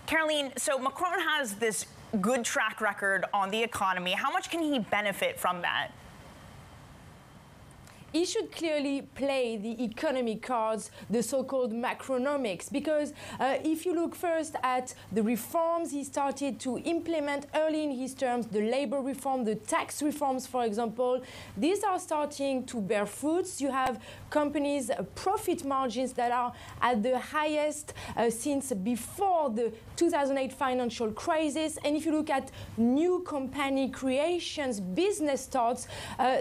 Caroline, so Macron has this good track record on the economy. How much can he benefit from that? He should clearly play the economy cards, the so-called Macronomics, because if you look first at the reforms he started to implement early in his terms, the labor reform, the tax reforms, for example, these are starting to bear fruits. You have companies' profit margins that are at the highest since before the 2008 financial crisis. And if you look at new company creations, business starts,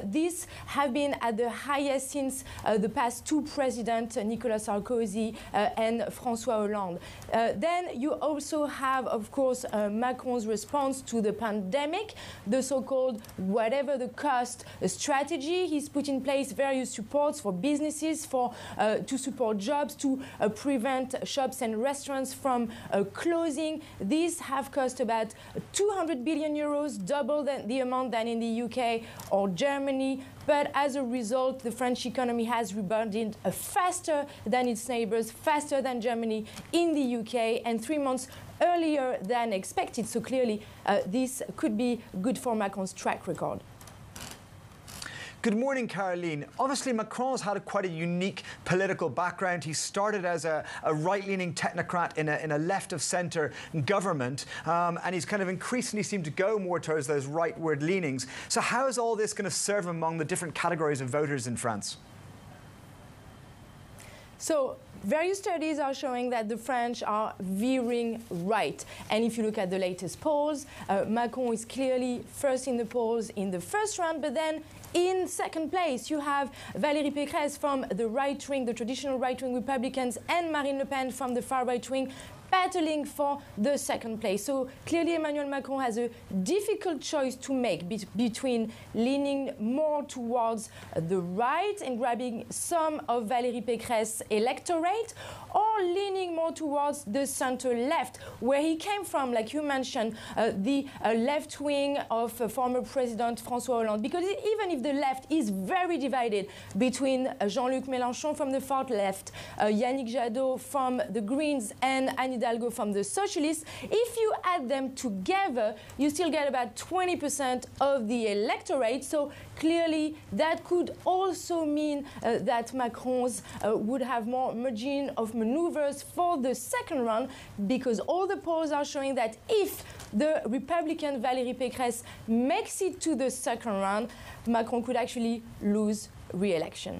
these have been at the highest since the past two presidents, Nicolas Sarkozy and François Hollande. Then you also have, of course, Macron's response to the pandemic, the so-called whatever the cost strategy. He's put in place various supports for businesses, to support jobs, to prevent shops and restaurants from closing. These have cost about 200 billion euros, double the amount than in the UK or Germany. But as a result, the French economy has rebounded faster than its neighbors, faster than Germany in the UK, and 3 months earlier than expected. So clearly, this could be good for Macron's track record. Good morning, Caroline. Obviously, Macron's had quite a unique political background. He started as a right-leaning technocrat in a left-of-centre government, and he's kind of increasingly seemed to go more towards those rightward leanings. So how is all this going to serve among the different categories of voters in France? So various studies are showing that the French are veering right. And if you look at the latest polls, Macron is clearly first in the polls in the first round, but then in second place, you have Valérie Pécresse from the right wing, the traditional right-wing Republicans, and Marine Le Pen from the far right wing, battling for the second place. So clearly Emmanuel Macron has a difficult choice to make between leaning more towards the right and grabbing some of Valérie Pécresse's electorate, or leaning more towards the center-left, where he came from, like you mentioned, the left wing of former President François Hollande. Because even if the left is very divided between Jean-Luc Mélenchon from the far left, Yannick Jadot from the Greens, and Anne Hidalgo from the Socialists, if you add them together, you still get about 20% of the electorate. So clearly, that could also mean that Macron's would have more margin of maneuvers for the second round, because all the polls are showing that if the Republican Valérie Pécresse makes it to the second round, Macron could actually lose re-election.